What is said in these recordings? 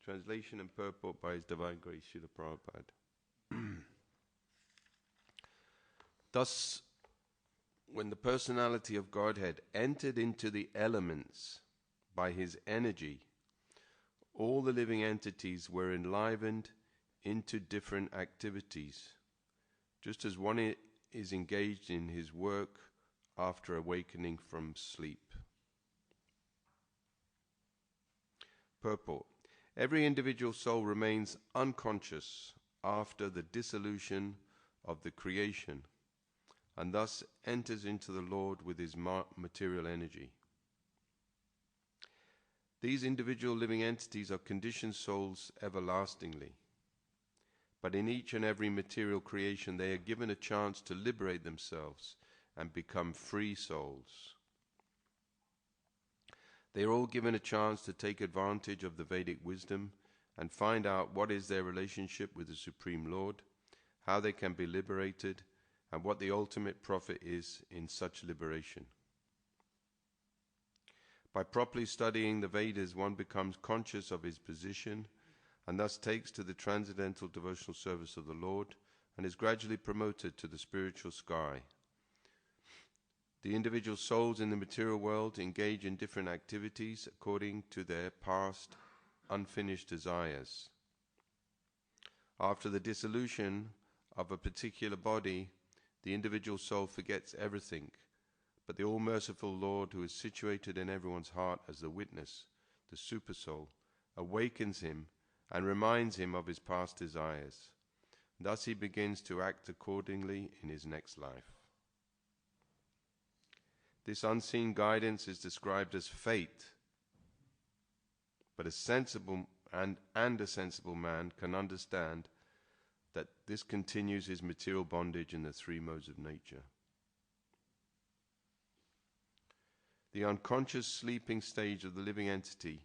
Translation and purport by His Divine Grace, Srila Prabhupada. Thus, when the personality of Godhead entered into the elements by His energy, all the living entities were enlivened into different activities, just as one is engaged in his work after awakening from sleep. Purport. Every individual soul remains unconscious after the dissolution of the creation, and thus enters into the Lord with his material energy. These individual living entities are conditioned souls everlastingly, but in each and every material creation they are given a chance to liberate themselves and become free souls. They are all given a chance to take advantage of the Vedic wisdom and find out what is their relationship with the Supreme Lord, how they can be liberated, and what the ultimate profit is in such liberation. By properly studying the Vedas, one becomes conscious of his position and thus takes to the transcendental devotional service of the Lord and is gradually promoted to the spiritual sky. The individual souls in the material world engage in different activities according to their past unfinished desires. After the dissolution of a particular body, the individual soul forgets everything, but the all-merciful Lord, who is situated in everyone's heart as the witness, the Supersoul, awakens him and reminds him of his past desires. Thus he begins to act accordingly in his next life. This unseen guidance is described as fate, but a sensible and a sensible man can understand that this continues his material bondage in the three modes of nature. The unconscious sleeping stage of the living entity,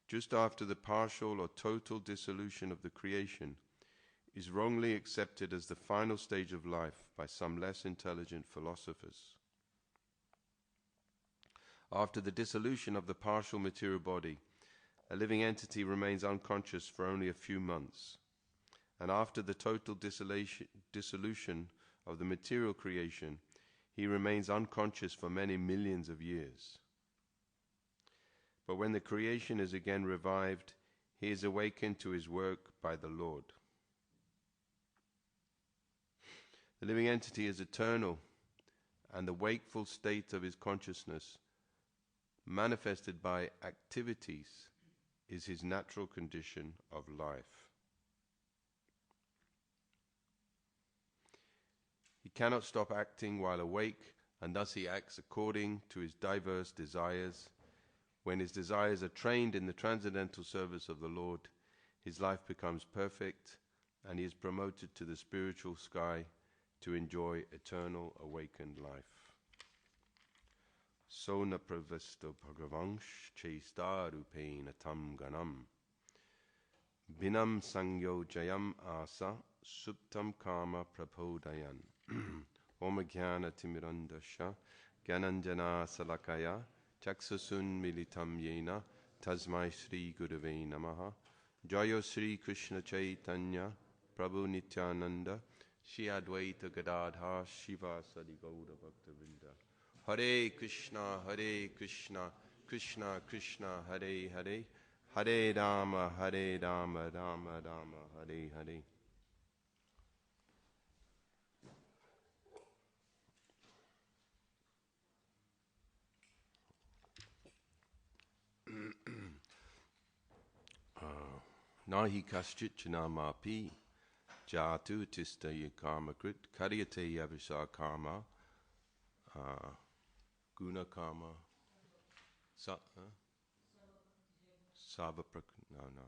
just after the partial or total dissolution of the creation, is wrongly accepted as the final stage of life by some less intelligent philosophers. After the dissolution of the partial material body, a living entity remains unconscious for only a few months, and after the total dissolution of the material creation, he remains unconscious for many millions of years. But when the creation is again revived, he is awakened to his work by the Lord. The living entity is eternal, and the wakeful state of his consciousness, manifested by activities, is his natural condition of life. He cannot stop acting while awake, and thus he acts according to his diverse desires. When his desires are trained in the transcendental service of the Lord, his life becomes perfect, and he is promoted to the spiritual sky to enjoy eternal awakened life. Sona pravisto bhagavansh chestarupena tam ganam binam sangyo jayam asa suptam kama prapodayan Om Jnana Timirandasya Gyananjana Salakaya Chaksasun Militam Yena Tasmai Sri Gurave Namaha Jaya Sri Krishna Chaitanya Prabhu Nityananda Shri Advaita Gadadha Shiva Sadi Gaura Bhaktavinda Hare Krishna Krishna Krishna Hare Hare Hare Rama Rama Rama Hare Hare. Nahi kaschit chanamapi jatu tistaya karma krit karyate yavisa karma guna karma no.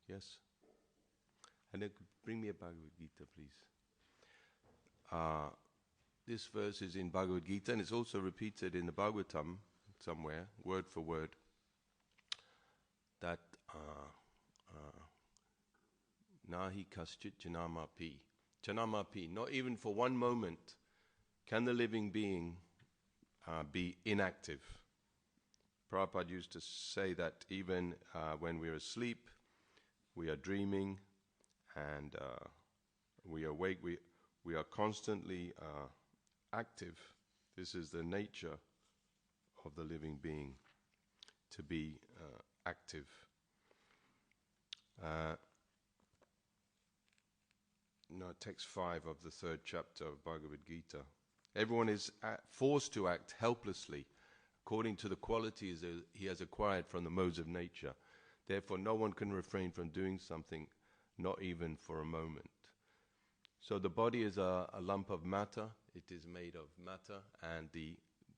Yes? And then bring me a Bhagavad Gita, please. This verse is in Bhagavad Gita, and it's also repeated in the Bhagavatam somewhere, word for word, that Nahi kaschit janamapi. Janamapi, not even for one moment can the living being be inactive. Prabhupada used to say that even when we're asleep, we are dreaming, and we awake. We are constantly active. This is the nature of the living being, to be active. Text 5 of the 3rd chapter of Bhagavad Gita. Everyone is forced to act helplessly according to the qualities that he has acquired from the modes of nature. Therefore, no one can refrain from doing something, not even for a moment. So the body is a lump of matter. It is made of matter, and the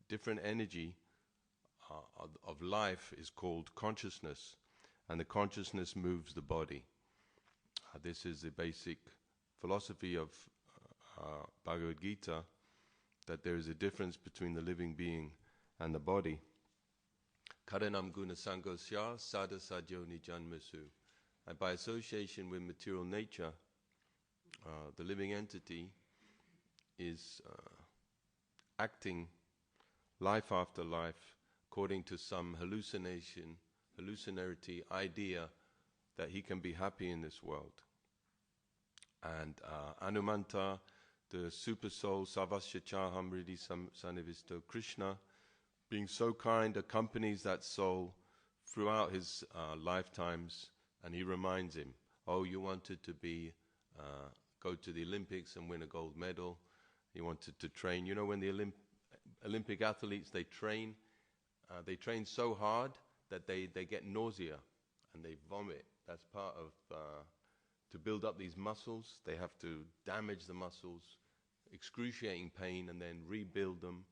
different energy of life is called consciousness, and the consciousness moves the body. This is the basic philosophy of Bhagavad Gita, that there is a difference between the living being and the body. Karanam guna sangosya sada sadyo nijanmasu. And by association with material nature, the living entity is acting life after life according to some hallucinatory idea that he can be happy in this world. And Anumanta, the super soul, Savasya Chaham Riddhi Sanivisto, Krishna, being so kind, accompanies that soul throughout his lifetimes, and he reminds him, oh, you wanted to go to the Olympics and win a gold medal. You wanted to train. You know, when the Olympic athletes, they train so hard that they get nausea and they vomit. That's part of, to build up these muscles, they have to damage the muscles, excruciating pain, and then rebuild them.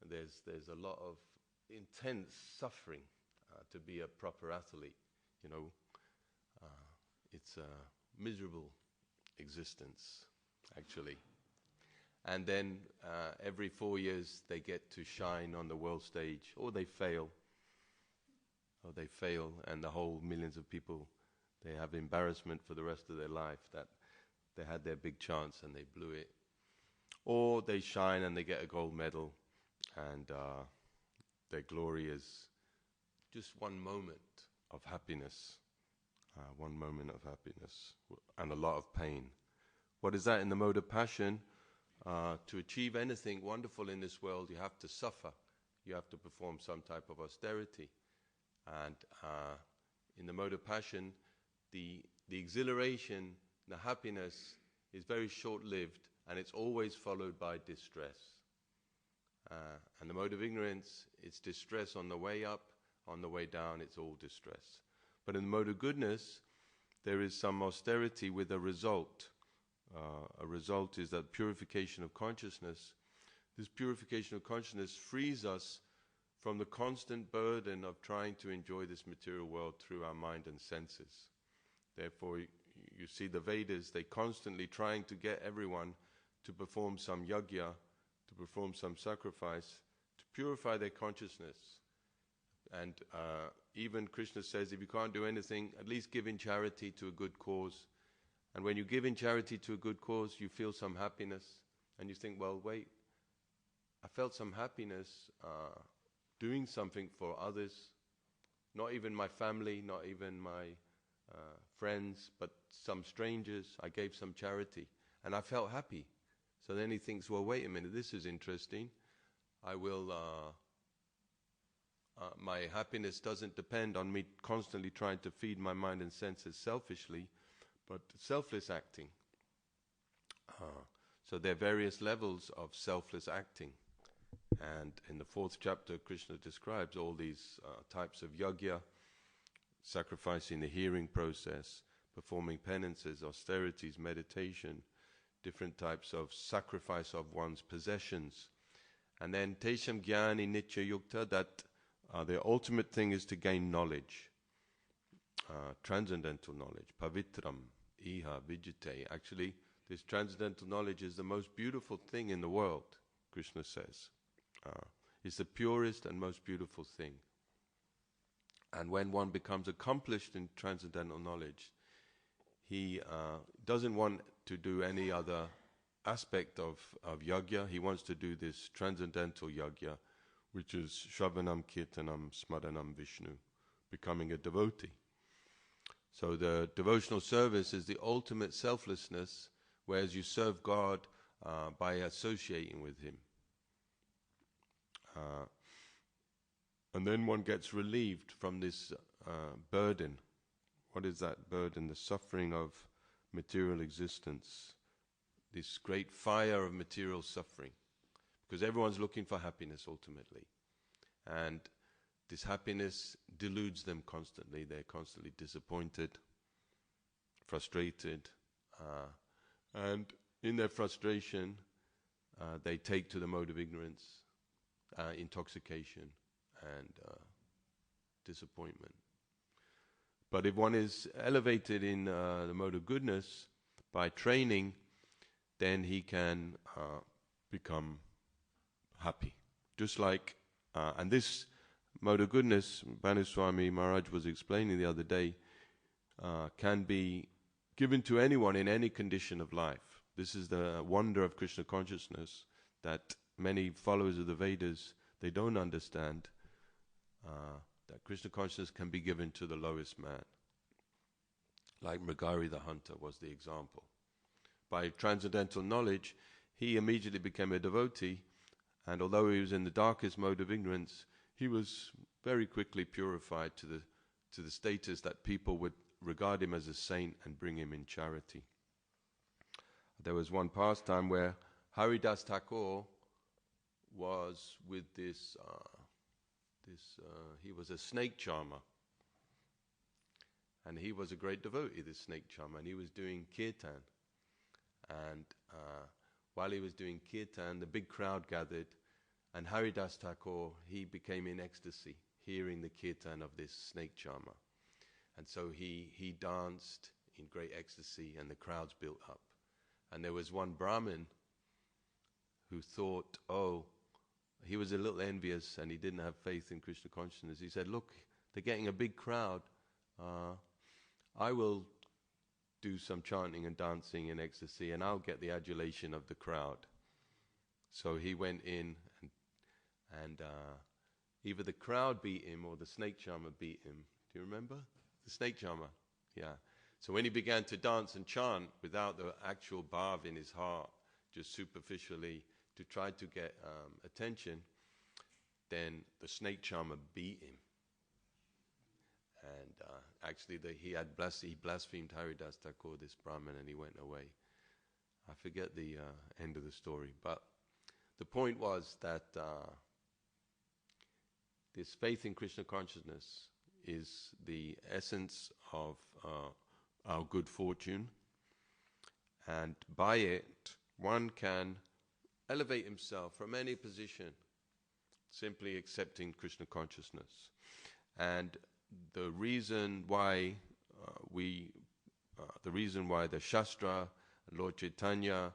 And there's a lot of intense suffering to be a proper athlete. You know, it's a miserable existence, actually. And then every 4 years they get to shine on the world stage, or they fail, and the whole millions of people, they have embarrassment for the rest of their life that they had their big chance and they blew it. Or they shine and they get a gold medal, and their glory is just one moment of happiness, and a lot of pain. What is that in the mode of passion? To achieve anything wonderful in this world, you have to suffer. You have to perform some type of austerity. And in the mode of passion, the exhilaration, the happiness is very short-lived, and it's always followed by distress. And the mode of ignorance, it's distress on the way up, on the way down, it's all distress. But in the mode of goodness, there is some austerity with a result. A result is that purification of consciousness. This purification of consciousness frees us from the constant burden of trying to enjoy this material world through our mind and senses. Therefore, you see the Vedas, they constantly trying to get everyone to perform some yajna, to perform some sacrifice, to purify their consciousness. And even Krishna says, if you can't do anything, at least give in charity to a good cause. And when you give in charity to a good cause, you feel some happiness. And you think, well, wait, I felt some happiness doing something for others. Not even my family, not even my friends, but some strangers. I gave some charity. And I felt happy. So then he thinks, well, wait a minute, this is interesting. I will... my happiness doesn't depend on me constantly trying to feed my mind and senses selfishly, but selfless acting. So there are various levels of selfless acting. And in the 4th chapter, Krishna describes all these types of yajna, sacrificing the hearing process, performing penances, austerities, meditation, different types of sacrifice of one's possessions. And then Tesham Jnani Nitya Yukta, that the ultimate thing is to gain knowledge, transcendental knowledge, pavitram, iha, vijite. Actually, this transcendental knowledge is the most beautiful thing in the world, Krishna says. It's the purest and most beautiful thing. And when one becomes accomplished in transcendental knowledge, he doesn't want to do any other aspect of yajna. He wants to do this transcendental yajna, which is Shravanam, Kirtanam, Smaranam, Vishnu, becoming a devotee. So the devotional service is the ultimate selflessness, whereas you serve God by associating with Him. And then one gets relieved from this burden. What is that burden? The suffering of material existence. This great fire of material suffering. Because everyone's looking for happiness ultimately. And this happiness deludes them constantly. They're constantly disappointed, frustrated. And in their frustration, they take to the mode of ignorance, intoxication, and disappointment. But if one is elevated in the mode of goodness by training, then he can become happy. Just like, and this mode of goodness, Bhanu Swami Maharaj was explaining the other day, can be given to anyone in any condition of life. This is the wonder of Krishna consciousness that many followers of the Vedas, they don't understand, that Krishna consciousness can be given to the lowest man. Like Mrigari the hunter was the example. By transcendental knowledge, he immediately became a devotee, and although he was in the darkest mode of ignorance, he was very quickly purified to the status that people would regard him as a saint and bring him in charity. There was one pastime where Haridas Thakur was with this, he was a snake charmer. And he was a great devotee, this snake charmer, and he was doing kirtan. And while he was doing kirtan, the big crowd gathered, and Haridas Thakur, he became in ecstasy, hearing the kirtan of this snake charmer. And so he danced in great ecstasy, and the crowds built up. And there was one Brahmin who thought, he was a little envious, and he didn't have faith in Krishna consciousness. He said, look, they're getting a big crowd. I will do some chanting and dancing in ecstasy, and I'll get the adulation of the crowd. So he went in, and either the crowd beat him or the snake charmer beat him. Do you remember? The snake charmer, yeah. So when he began to dance and chant without the actual bhav in his heart, just superficially to try to get attention, then the snake charmer beat him. And actually he blasphemed Haridas Thakur, this Brahmin, and he went away. I forget the end of the story. But the point was that this faith in Krishna consciousness is the essence of our good fortune. And by it, one can elevate himself from any position, simply accepting Krishna consciousness. And the reason why the Shastra, Lord Chaitanya,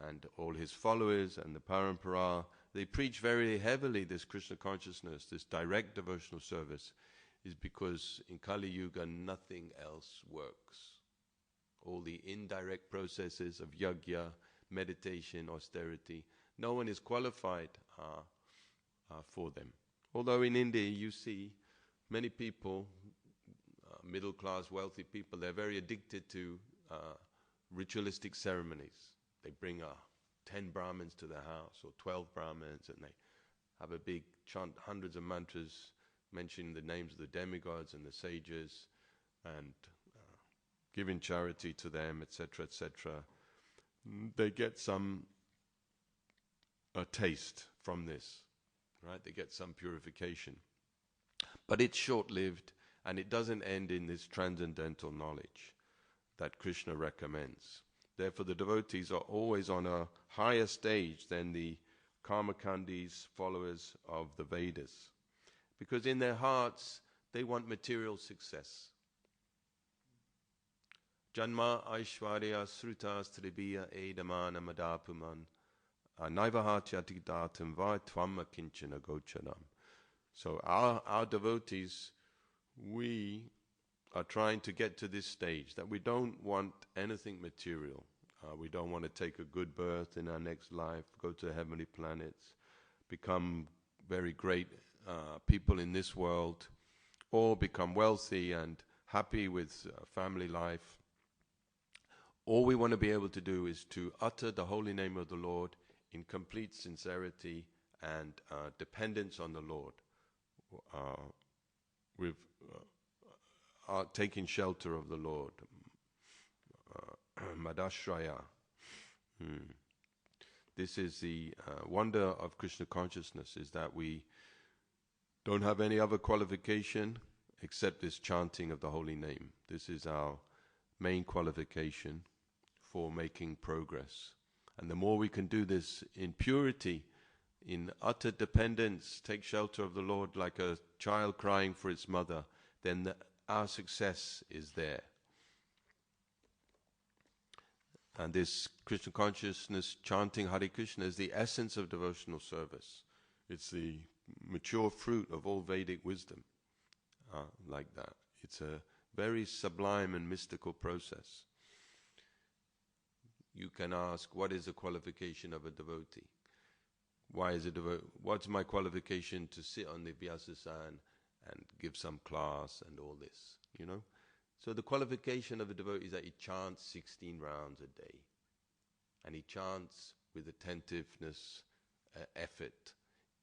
and all his followers and the Parampara, they preach very heavily this Krishna consciousness, this direct devotional service, is because in Kali Yuga nothing else works. All the indirect processes of yajna, meditation, austerity, no one is qualified for them. Although in India you see many people, middle-class, wealthy people, they're very addicted to ritualistic ceremonies. They bring 10 Brahmins to their house, or 12 Brahmins, and they have a big chant, hundreds of mantras, mentioning the names of the demigods and the sages, and giving charity to them, etc., etc. They get a taste from this, right? They get some purification. But it's short-lived, and it doesn't end in this transcendental knowledge that Krishna recommends. Therefore, the devotees are always on a higher stage than the Karmakandis, followers of the Vedas. Because in their hearts, they want material success. Janma Aishwarya Sruta Stribiya Edamana Madapuman Naivahatyati Datam Va Tvama Kinchana Gocharam. So our devotees, we are trying to get to this stage that we don't want anything material. We don't want to take a good birth in our next life, go to heavenly planets, become very great people in this world, or become wealthy and happy with family life. All we want to be able to do is to utter the holy name of the Lord in complete sincerity and dependence on the Lord, with taking shelter of the Lord. Madashraya. This is the wonder of Krishna consciousness, is that we don't have any other qualification except this chanting of the holy name. This is our main qualification for making progress. And the more we can do this in purity, in utter dependence, take shelter of the Lord like a child crying for its mother, then our success is there. And this Krishna consciousness chanting Hare Krishna is the essence of devotional service. It's the mature fruit of all Vedic wisdom, like that. It's a very sublime and mystical process. You can ask, what is the qualification of a devotee? Why is a devotee? What's my qualification to sit on the Vyasasan and give some class and all this, you know? So the qualification of a devotee is that he chants 16 rounds a day. And he chants with attentiveness, effort.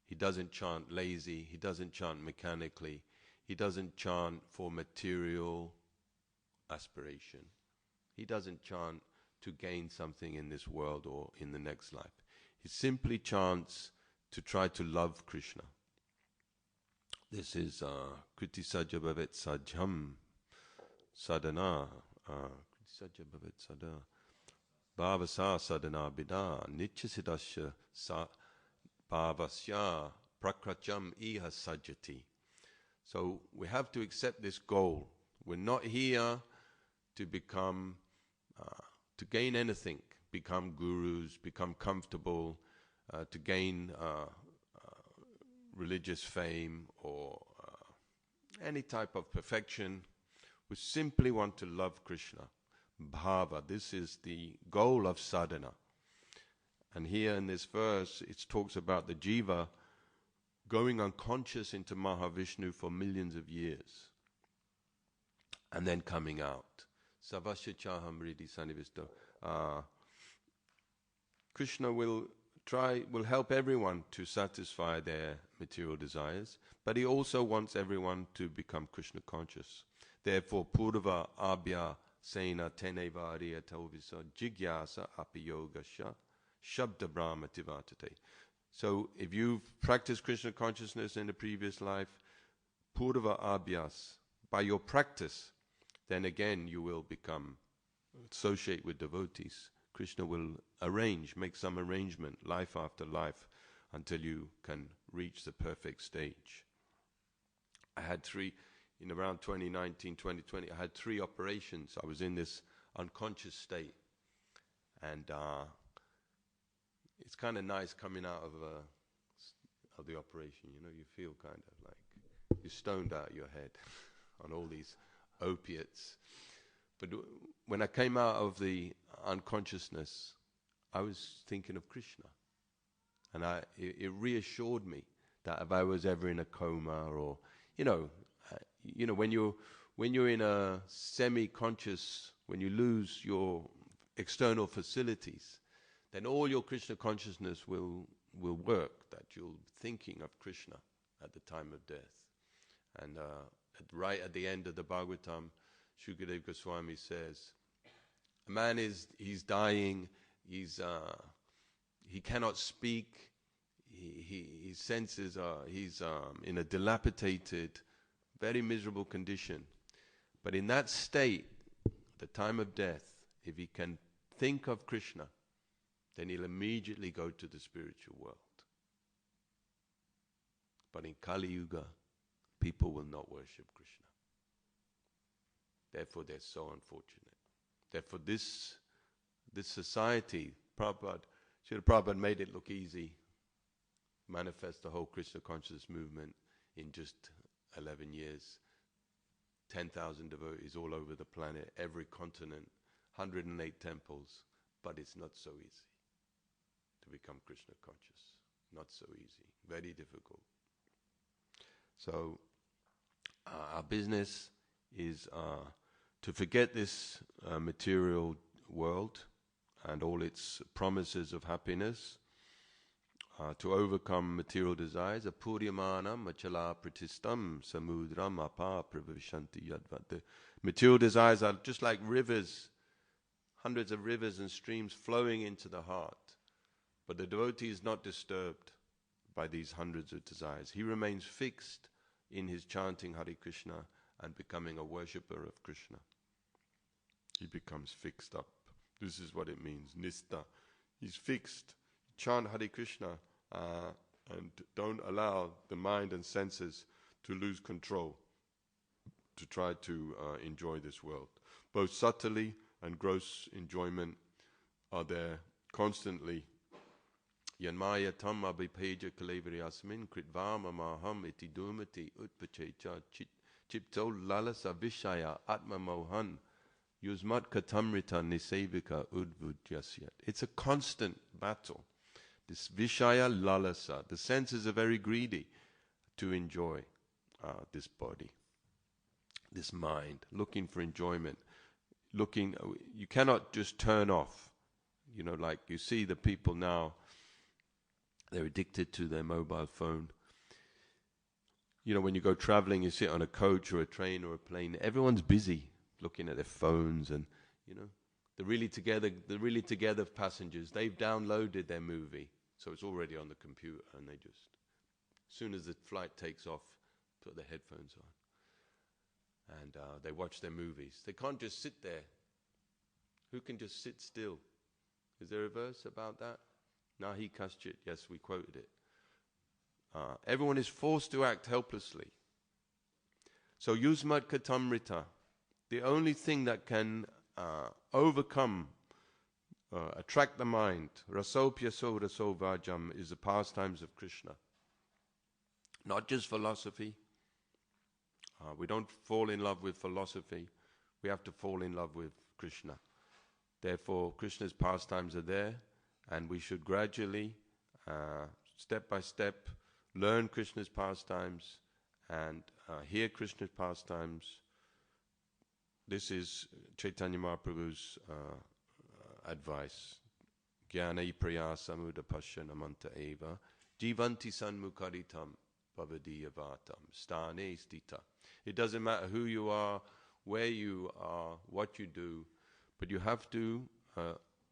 He doesn't chant lazy. He doesn't chant mechanically. He doesn't chant for material aspiration. He doesn't chant to gain something in this world or in the next life. He simply chants to try to love Krishna. This is Kriti Sajja Bhavet Sajjam Sadhana. Kriti Sajja Bhavet Sadhana. Bhavasa Sadhana Bida Nichyasidasya Bhavasya Prakracham Iha Sajjati. So we have to accept this goal. We're not here to become, to gain anything, become gurus, become comfortable, to gain religious fame or any type of perfection. We simply want to love Krishna. Bhava, this is the goal of sadhana. And here in this verse, it talks about the jiva going unconscious into Mahavishnu for millions of years and then coming out. Savasya chaham ridi sanivisto. Krishna will help everyone to satisfy their material desires, but he also wants everyone to become Krishna conscious. Therefore, purva abhya sena teneva ariya tovisa jigyasa apiyogasha shabda brahma tivatate. So if you've practiced Krishna consciousness in a previous life, purva abhyas, by your practice, then again you will associate with devotees. Krishna will make some arrangement, life after life, until you can reach the perfect stage. I had in around 2019, 2020, I had 3 operations. I was in this unconscious state. And it's kind of nice coming out of the operation, you know, you feel kind of like you're stoned out of your head on all these opiates. But when I came out of the unconsciousness, I was thinking of Krishna. And it reassured me that if I was ever in a coma or, when you're in a semi-conscious, when you lose your external facilities, then all your Krishna consciousness will work, that you're thinking of Krishna at the time of death. And right at the end of the Bhagavatam, Shukadeva Goswami says, a man he's dying, he cannot speak, his senses he's in a dilapidated, very miserable condition. But in that state, the time of death, if he can think of Krishna, then he'll immediately go to the spiritual world. But in Kali Yuga, people will not worship Krishna. Therefore, they're so unfortunate. Therefore, this society, Srila Prabhupada made it look easy, manifest the whole Krishna consciousness movement in just 11 years. 10,000 devotees all over the planet, every continent, 108 temples. But it's not so easy to become Krishna conscious. Not so easy. Very difficult. So our business is to forget this material world and all its promises of happiness, to overcome material desires. Apuryamanam achala pratistam samudram apa pravishanti yadvat. The material desires are just like rivers, hundreds of rivers and streams flowing into the heart. But the devotee is not disturbed by these hundreds of desires. He remains fixed in his chanting Hare Krishna and becoming a worshipper of Krishna. He becomes fixed up. This is what it means, nistha. He's fixed. Chant Hare Krishna and don't allow the mind and senses to lose control, to try to enjoy this world. Both subtly and gross enjoyment are there constantly. Yanmaya tam abhipeja kalevari asmin kritvama maham iti dumati utpachecha chipto lalasa vishaya atma mohan yusmat katamrita nisevika udvujasyat. It's a constant battle. This vishaya lalasa, the senses are very greedy to enjoy this body, this mind, looking for enjoyment. You cannot just turn off. You know, like you see the people now, they're addicted to their mobile phone. You know, when you go traveling, you sit on a coach or a train or a plane, everyone's busy looking at their phones, and, you know, the really together passengers, they've downloaded their movie, so it's already on the computer, and they just, as soon as the flight takes off, put their headphones on. And they watch their movies. They can't just sit there. Who can just sit still? Is there a verse about that? Nahi kaschit. Yes, we quoted it. Everyone is forced to act helplessly. So yusmat katamrita. The only thing that can overcome, attract the mind, raso pyaso raso vajam, is the pastimes of Krishna. Not just philosophy. We don't fall in love with philosophy. We have to fall in love with Krishna. Therefore, Krishna's pastimes are there, and we should gradually, step by step, learn Krishna's pastimes and hear Krishna's pastimes. This is Chaitanya Mahaprabhu's advice. Jnana prayasamuda pasyanamanta eva jivanti sanmukaritam bhavadiyavatam stane stita. It doesn't matter who you are, where you are, what you do, but you have to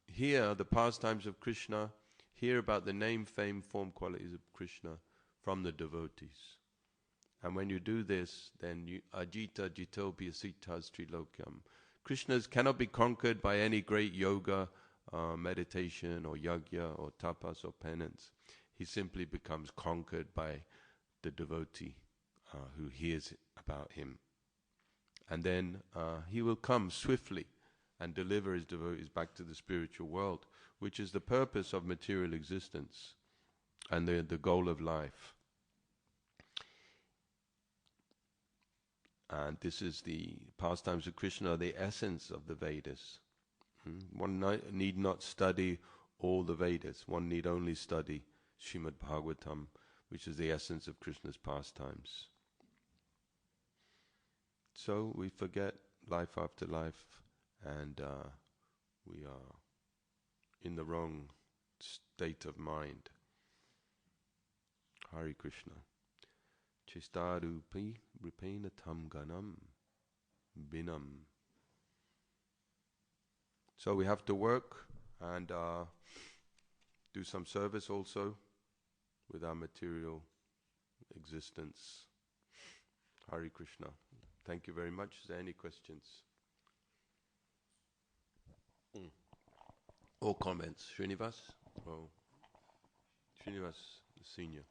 hear the pastimes of Krishna, hear about the name, fame, form, qualities of Krishna from the devotees. And when you do this, then you ajita jitopya sitas trilokyam. Krishna cannot be conquered by any great yoga, meditation, or yajna, or tapas, or penance. He simply becomes conquered by the devotee who hears about him. And then he will come swiftly and deliver his devotees back to the spiritual world, which is the purpose of material existence and the goal of life. And this is the pastimes of Krishna, the essence of the Vedas. One need not study all the Vedas. One need only study Srimad Bhagavatam, which is the essence of Krishna's pastimes. So we forget life after life, and we are in the wrong state of mind. Hare Krishna. Chistarupi rupena tam ganam binam. So we have to work and do some service also with our material existence. Hare Krishna. Thank you very much. Is there any questions? Or comments? Srinivas? Oh. Srinivas, the senior.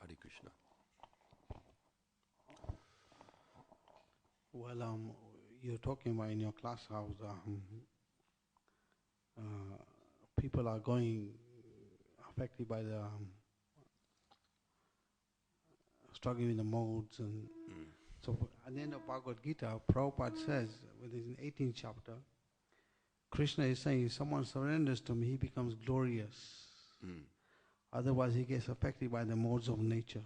Hare Krishna. Well, you're talking about in your class how people are going affected by the struggling with the modes, and so at the end of Bhagavad Gita, Prabhupada says, within the 18th chapter, Krishna is saying, if someone surrenders to me, he becomes glorious. Otherwise, he gets affected by the modes of nature.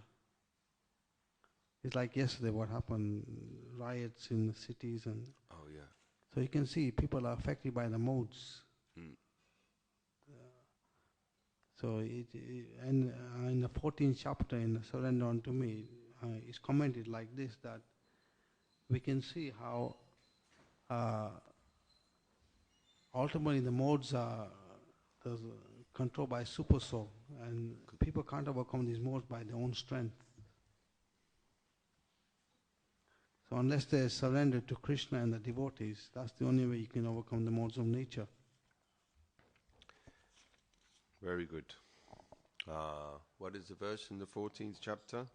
It's like yesterday what happened, riots in the cities, and Oh, yeah. so you can see people are affected by the modes. Mm. So in the 14th chapter in Surrender Unto Me, it's commented like this, that we can see how ultimately the modes are controlled by super soul, and people can't overcome these modes by their own strength. So unless they surrender to Krishna and the devotees, that's the only way you can overcome the modes of nature. Very good. What is the verse in the 14th chapter?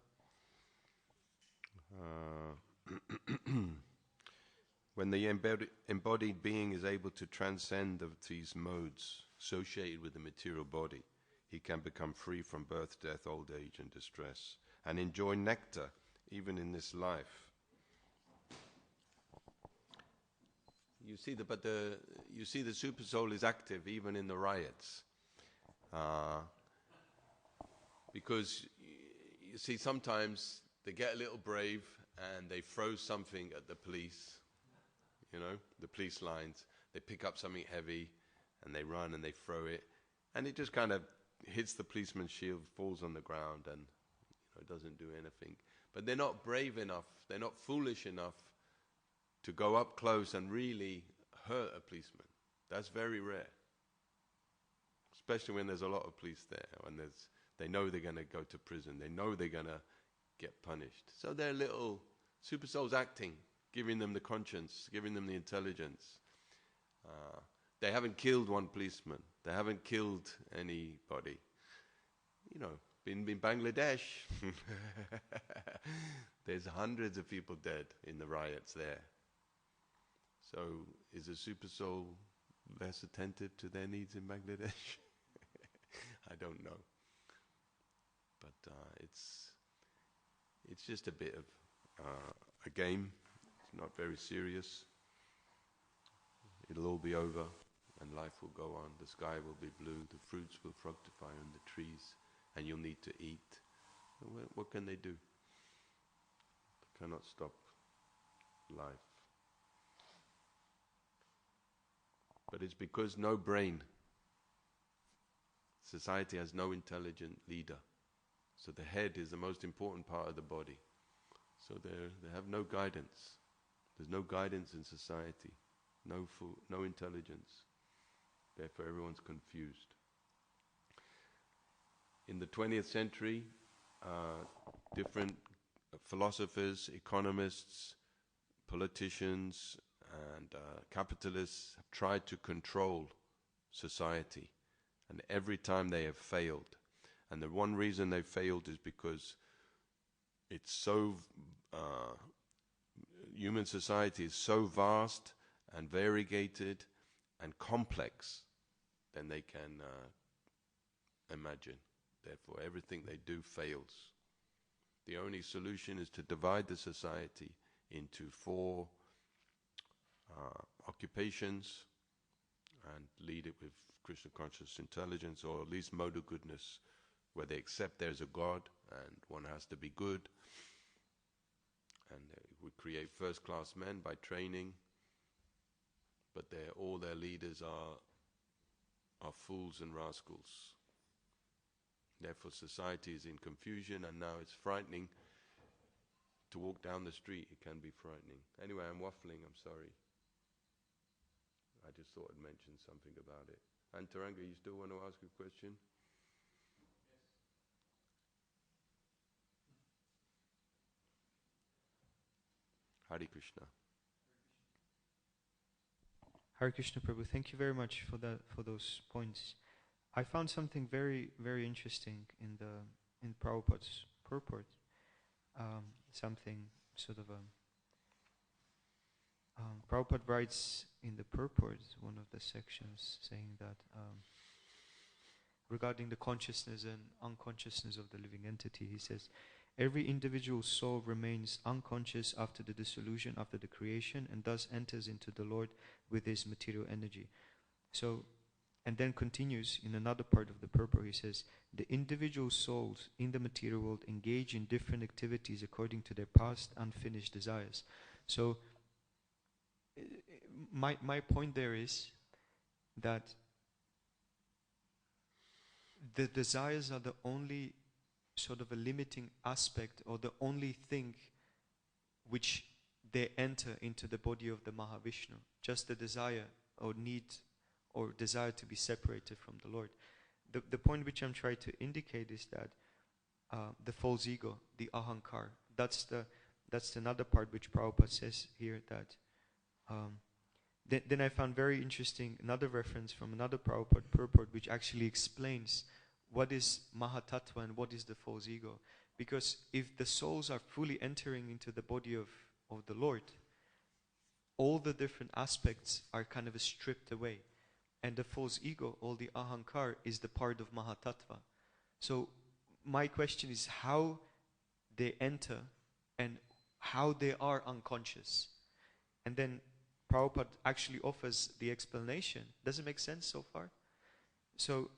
When the embodied being is able to transcend these modes associated with the material body, he can become free from birth, death, old age, and distress, and enjoy nectar even in this life. You see the super soul is active even in the riots, because you see sometimes they get a little brave and they throw something at the police. You know, the police lines, they pick up something heavy and they run and they throw it, and it just kind of hits the policeman's shield, falls on the ground, and it doesn't do anything. But they're not brave enough, they're not foolish enough to go up close and really hurt a policeman. That's very rare, especially when there's a lot of police there, when they know they're going to go to prison, they know they're going to get punished. So they're little super souls acting, giving them the conscience, giving them the intelligence. They haven't killed one policeman. They haven't killed anybody. You know, in Bangladesh, there's hundreds of people dead in the riots there. So is a super soul less attentive to their needs in Bangladesh? I don't know. But it's just a bit of a game. It's not very serious. It'll all be over and life will go on. The sky will be blue, the fruits will fructify on the trees, and you'll need to eat. What can they do? They cannot stop life. But it's because no brain, society has no intelligent leader. So the head is the most important part of the body. So they have no guidance. There's no guidance in society, no intelligence. Therefore everyone's confused. In the 20th century, different philosophers, economists, politicians, and capitalists have tried to control society, and every time they have failed. And the one reason they failed is because it's so human society is so vast and variegated and complex than they can imagine. Therefore, everything they do fails. The only solution is to divide the society into 4 occupations and lead it with Krishna conscious intelligence, or at least mode of goodness, where they accept there's a God and one has to be good. And we create first-class men by training, but all their leaders are fools and rascals. Therefore society is in confusion, and now it's frightening to walk down the street. It can be frightening. Anyway, I'm waffling, I'm sorry. I just thought I'd mention something about it. And Taranga, you still want to ask a question? Hare Krishna. Hare Krishna Prabhu, thank you very much for those points. I found something very, very interesting in Prabhupada's purport. Something sort of Prabhupada writes in the purport, one of the sections, saying that regarding the consciousness and unconsciousness of the living entity, he says, every individual soul remains unconscious after the dissolution, after the creation, and thus enters into the Lord with his material energy. So And then continues in another part of the purport. He says, the individual souls in the material world engage in different activities according to their past unfinished desires. So my point there is that the desires are the only sort of a limiting aspect, or the only thing which they enter into the body of the Mahavishnu. Just the desire or need or desire to be separated from the Lord. The point which I'm trying to indicate is that the false ego, the ahankar, that's another part which Prabhupada says here, that then I found very interesting another reference from another Prabhupada purport which actually explains what is Mahatattva and what is the false ego. Because if the souls are fully entering into the body of the Lord, all the different aspects are kind of stripped away. And the false ego, all the ahankar, is the part of Mahatattva. So my question is how they enter and how they are unconscious. And then Prabhupada actually offers the explanation. Does it make sense so far? So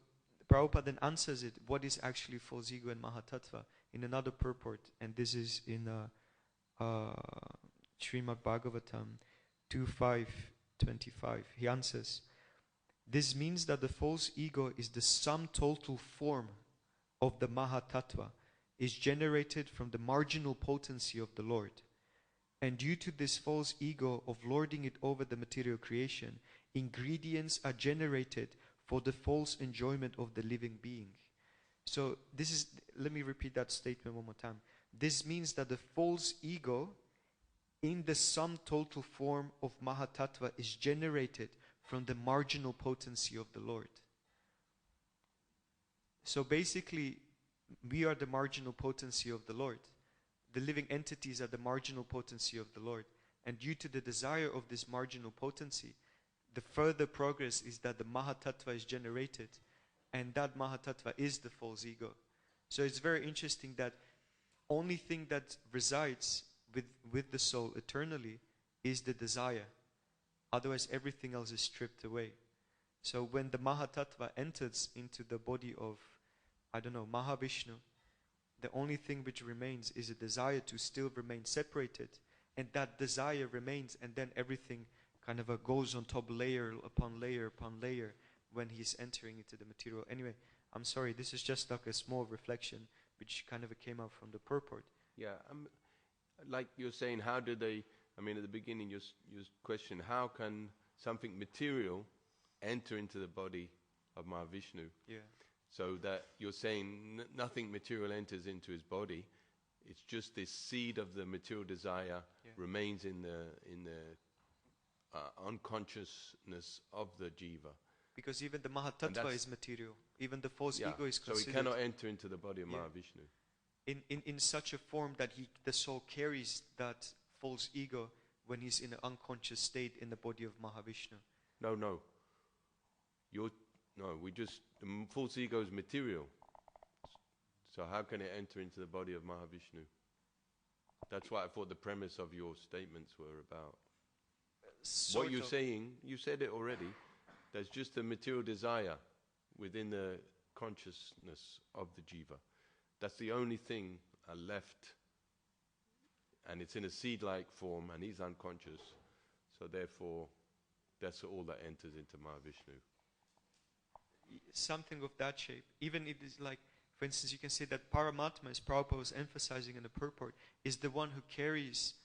Prabhupada then answers it, what is actually false ego and Mahatattva, in another purport. And this is in Srimad Bhagavatam 2.5.25. He answers, this means that the false ego is the sum total form of the Mahatattva, is generated from the marginal potency of the Lord. And due to this false ego of lording it over the material creation, ingredients are generated for the false enjoyment of the living being. So this is, let me repeat that statement one more time. This means that the false ego in the sum total form of Mahatattva is generated from the marginal potency of the Lord. So basically, we are the marginal potency of the Lord. The living entities are the marginal potency of the Lord. And due to the desire of this marginal potency, the further progress is that the Mahatattva is generated, and that Mahatattva is the false ego. So it's very interesting that only thing that resides with the soul eternally is the desire. Otherwise, everything else is stripped away. So when the Mahatattva enters into the body of, Mahavishnu, the only thing which remains is a desire to still remain separated. And that desire remains, and then everything kind of goes on top, layer upon layer upon layer, when he's entering into the material. Anyway, I'm sorry, this is just like a small reflection which kind of came out from the purport. Yeah, like you're saying, how do they, at the beginning your question, how can something material enter into the body of Mahavishnu? Yeah. So that you're saying nothing material enters into his body. It's just this seed of the material desire remains in the unconsciousness of the jiva. Because even the Mahatattva is material. Even the false ego is considered. So he cannot enter into the body of Mahavishnu. In such a form that the soul carries that false ego when he's in an unconscious state in the body of Mahavishnu. No. The false ego is material. So how can it enter into the body of Mahavishnu? That's what I thought the premise of your statements were about. What you're saying, you said it already, there's just a material desire within the consciousness of the jiva. That's the only thing left, and it's in a seed-like form, and he's unconscious, so therefore that's all that enters into Mahavishnu. Something of that shape. Even it is like, for instance, you can say that Paramatma, as Prabhupada was emphasizing in the purport, is the one who carries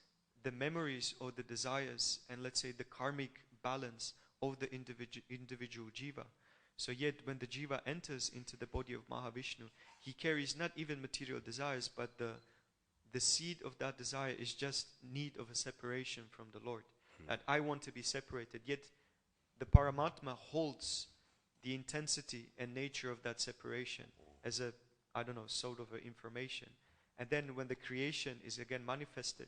the memories or the desires and, let's say, the karmic balance of the individual jiva. So yet when the jiva enters into the body of Mahavishnu, he carries not even material desires, but the seed of that desire is just need of a separation from the Lord. That I want to be separated. Yet the Paramatma holds the intensity and nature of that separation as a, sort of information. And then when the creation is again manifested,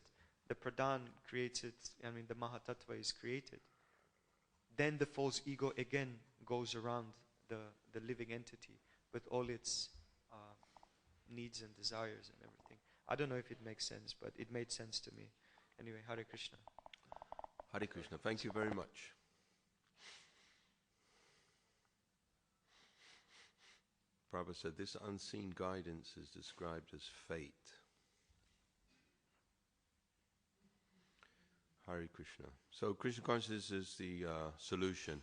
the Pradhan creates it, the Mahatattva is created. Then the false ego again goes around the living entity with all its needs and desires and everything. I don't know if it makes sense, but it made sense to me. Anyway, Hare Krishna. Hare Krishna. Thank you very much. Prabhupada said this unseen guidance is described as fate. Hare Krishna. So Krishna consciousness is the solution,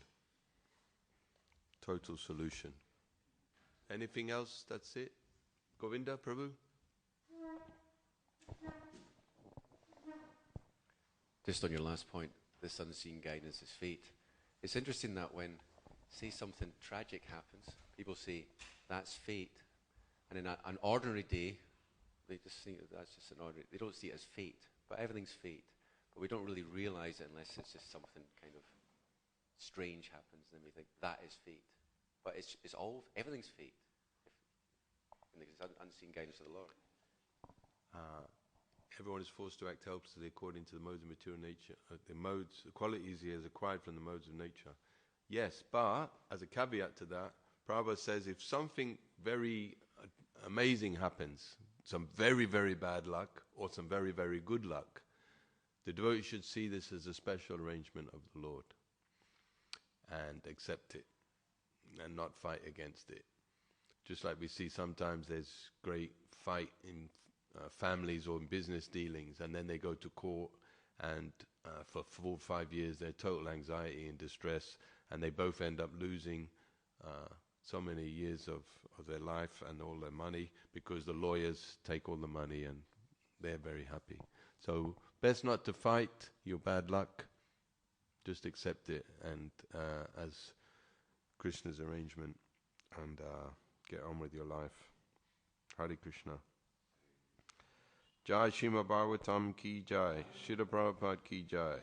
total solution. Anything else? That's it? Govinda, Prabhu? Just on your last point, this unseen guidance is fate. It's interesting that when, say, something tragic happens, people say, that's fate. And in an ordinary day, they just think that's just an ordinary, they don't see it as fate. But everything's fate. But we don't really realize it unless it's just something kind of strange happens. Then we think, that is fate. But it's all, everything's fate. In the unseen guidance of the Lord. Everyone is forced to act helplessly according to the modes of material nature, the qualities he has acquired from the modes of nature. Yes, but as a caveat to that, Prabhupada says if something very amazing happens, some very, very bad luck or some very, very good luck, the devotee should see this as a special arrangement of the Lord and accept it and not fight against it. Just like we see sometimes there's great fight in families or in business dealings, and then they go to court, and for 4 or 5 years they're total anxiety and distress, and they both end up losing so many years of their life and all their money because the lawyers take all the money and they're very happy. So best not to fight your bad luck, just accept it and as Krishna's arrangement and get on with your life. Hare Krishna. Jai Srimad Bhagavatam ki jai. Srila Prabhupada ki jai.